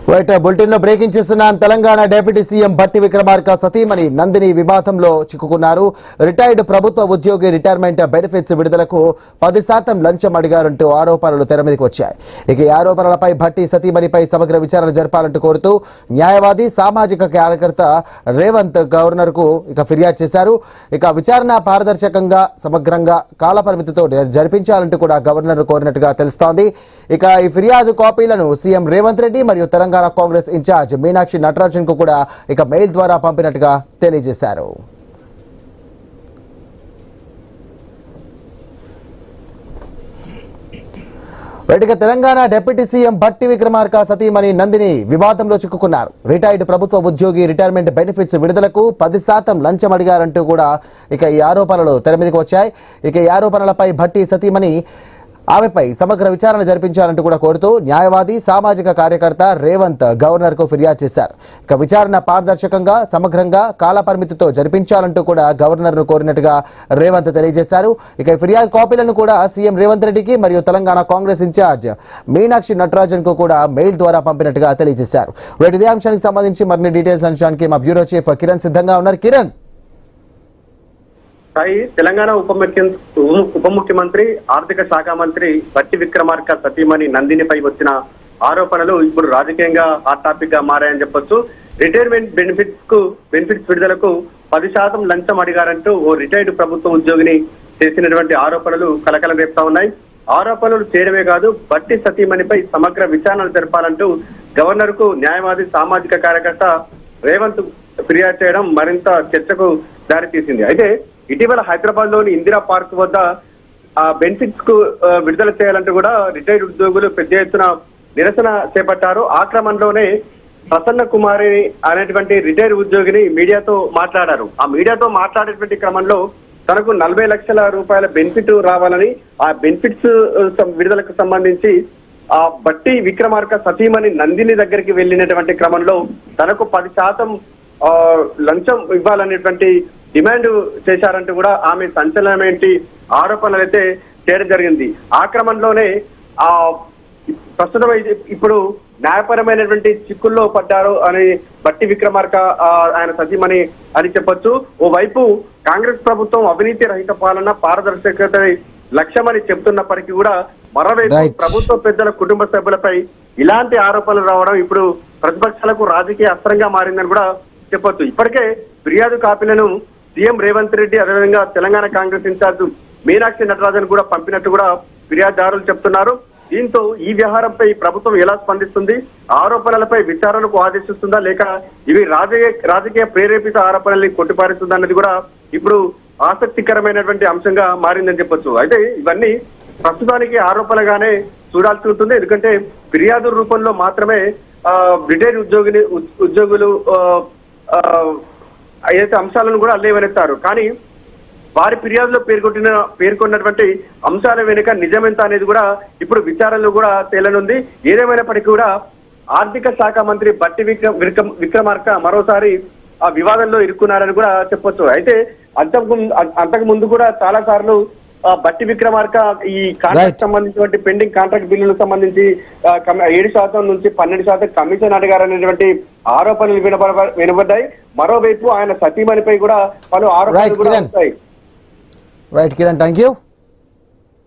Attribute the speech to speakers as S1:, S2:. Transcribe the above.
S1: Bulletin లో breaking చేస్తున్నాం. Telangana deputy CM Bhatti Vikramarka సతీమణి నందిని వివాదంలో చిక్కుకున్నారు. రిటైర్డ్ ప్రభుత్వ ఉద్యోగి రిటైర్మెంట్ బెనిఫిట్స్ విడుదలకు 10% లంచం అడిగారంటూ ఆరోపణలు తెరమీదకి వచ్చాయి. ఇక ఈ ఆరోపణలపై భట్టి సతీమణిపై సమగ్ర విచారణ జరపాలంటూ కోరుతూ న్యాయవాది సామాజిక కార్యకర్త రేవంత్ గవర్నర్ కు ఫిర్యాదు చేశారు. ఇక విచారణ పారదర్శకంగా సమగ్రంగా కాలపరిమితితో జరిపించాలంటూ కూడా గవర్నర్ కోరినట్టుగా తెలుస్తోంది. ఇక ఈ ఫిర్యాదు కాపీలను సీఎం రేవంత్ రెడ్డి మరియు తెలంగాణ కాంగ్రెస్ ఇన్ఛార్జ్ మీనాక్షి నటరాజన్ కు కూడా మెయిల్ ద్వారా పంపినట్టుగా తెలియజేశారు. తెలంగాణ డిప్యూటీ సీఎం భట్టి విక్రమార్క సతీమణి నందిని వివాదంలో చిక్కుకున్నారు. రిటైర్డ్ ప్రభుత్వ ఉద్యోగి రిటైర్మెంట్ బెనిఫిట్స్ విడుదలకు 10% లంచం అడిగారంటూ కూడా ఈ ఆరోపణలు తెరమీదకి వచ్చాయి. ఈ ఆరోపణలపై భట్టి సతీమణి ఆమెపై సమగ్ర విచారణ జరిపించాలంటూ కూడా కోరుతూ న్యాయవాది సామాజిక కార్యకర్త రేవంత్ గవర్నర్ కు ఫిర్యాదు చేశారు. విచారణ పారదర్శకంగా సమగ్రంగా కాలపరిమితితో జరిపించాలంటూ కూడా గవర్నర్ ను కోరినట్టుగా రేవంత్ తెలియజేశారు. ఈ ఫిర్యాదు కాపీలను కూడా సీఎం రేవంత్ రెడ్డికి మరియు తెలంగాణ కాంగ్రెస్ ఇన్ఛార్జ్ మీనాక్షి నటరాజన్ కు కూడా మెయిల్ ద్వారా పంపినట్టుగా తెలియజేశారు. ఇదే అంశానికి సంబంధించి మరిన్ని డీటెయిల్స్ అంశానికి మా బ్యూరో చీఫ్ కిరణ్ సిద్ధంగా ఉన్నారు. కిరణ్,
S2: తెలంగాణ ఉప ముఖ్యమంత్రి ఆర్థిక శాఖ మంత్రి భట్టి విక్రమార్క సతీమణి నందినిపై వచ్చిన ఆరోపణలు ఇప్పుడు రాజకీయంగా హాట్ టాపిక్ గా మారాయని చెప్పొచ్చు. రిటైర్మెంట్ బెనిఫిట్స్ విడుదలకు 10% లంచం అడిగారంటూ ఓ రిటైర్డ్ ప్రభుత్వ ఉద్యోగిని చేసినటువంటి ఆరోపణలు కలకలం రేపుతా ఉన్నాయి. ఆరోపణలు చేయడమే కాదు, భట్టి సతీమణిపై సమగ్ర విచారణ జరపాలంటూ గవర్నర్ కు న్యాయవాది సామాజిక కార్యకర్త రేవంత్ ఫిర్యాదు చేయడం మరింత చర్చకు దారితీసింది. అయితే ఇటీవల హైదరాబాద్ లోని ఇందిరా పార్క్ వద్ద బెనిఫిట్స్ కు విడుదల చేయాలంటూ కూడా రిటైర్డ్ ఉద్యోగులు పెద్ద ఎత్తున నిరసన చేపట్టారు. ఆ క్రమంలోనే ప్రసన్న కుమారి అనేటువంటి రిటైర్డ్ ఉద్యోగిని మీడియాతో మాట్లాడారు. ఆ మీడియాతో మాట్లాడేటువంటి క్రమంలో తనకు 40 లక్షల రూపాయల బెనిఫిట్ రావాలని, ఆ బెనిఫిట్స్ విడుదలకు సంబంధించి ఆ భట్టి విక్రమార్క సతీమణి నందిని దగ్గరికి వెళ్ళినటువంటి క్రమంలో తనకు 10% లంచం ఇవ్వాలనేటువంటి డిమాండ్ చేశారంటూ కూడా ఆమె సంచలనమేంటి ఆరోపణలు అయితే చేయడం జరిగింది. ఆ క్రమంలోనే ప్రస్తుతం ఇప్పుడు న్యాయపరమైనటువంటి చిక్కుల్లో పడ్డారు అని భట్టి విక్రమార్క ఆయన సతీమణి అని చెప్పొచ్చు. ఓవైపు కాంగ్రెస్ ప్రభుత్వం అవినీతి రహిత పాలన పారదర్శకత లక్ష్యమని చెబుతున్నప్పటికీ కూడా మరోవైపు ప్రభుత్వ పెద్దల కుటుంబ సభ్యులపై ఇలాంటి ఆరోపణలు రావడం ఇప్పుడు ప్రతిపక్షాలకు రాజకీయ అస్త్రంగా మారిందని కూడా చెప్పొచ్చు. ఇప్పటికే ఫిర్యాదు కాపీలను సీఎం రేవంత్ రెడ్డి అదేవిధంగా తెలంగాణ కాంగ్రెస్ ఇన్ఛార్జ్ మీనాక్షి నటరాజన్ కూడా పంపినట్టు కూడా ఫిర్యాదుదారులు చెప్తున్నారు. దీంతో ఈ వ్యవహారంపై ప్రభుత్వం ఎలా స్పందిస్తుంది, ఆరోపణలపై విచారణకు ఆదేశిస్తుందా లేక ఇవి రాజకీయ ప్రేరేపిత ఆరోపణల్ని కొట్టిపారుస్తుందా అన్నది కూడా ఇప్పుడు ఆసక్తికరమైనటువంటి అంశంగా మారిందని చెప్పొచ్చు. అయితే ఇవన్నీ ప్రస్తుతానికి ఆరోపణగానే చూడాల్సి ఉంటుంది. ఎందుకంటే ఫిర్యాదు రూపంలో మాత్రమే రిటైర్డ్ ఉద్యోగులు ఏదైతే అంశాలను కూడా లేవనెత్తారు. కానీ వారి ఫిర్యాదులో పేర్కొన్నటువంటి అంశాల వెనుక నిజమెంత అనేది కూడా ఇప్పుడు విచారణలో కూడా తేలనుంది. ఏదేమైనప్పటికీ కూడా ఆర్థిక శాఖ మంత్రి భట్టి విక్రమార్క మరోసారి ఆ వివాదంలో ఇరుక్కున్నారని కూడా చెప్పొచ్చు. అయితే అంతకు ముందు కూడా చాలా సార్లు భట్టి విక్రమార్క ఈ కాంట్రాక్ట్ సంబంధించినటువంటి పెండింగ్ కాంట్రాక్ట్ బిల్లులకు సంబంధించి 7% నుంచి 12% కమిషన్ అడిగారనేటువంటి ఆరోపణలు వినబడ్డాయి. మరోవైపు ఆయన సతీమణిపై కూడా పలు ఆరోపణలు కూడా వస్తాయి.
S1: Right Kiran, thank you.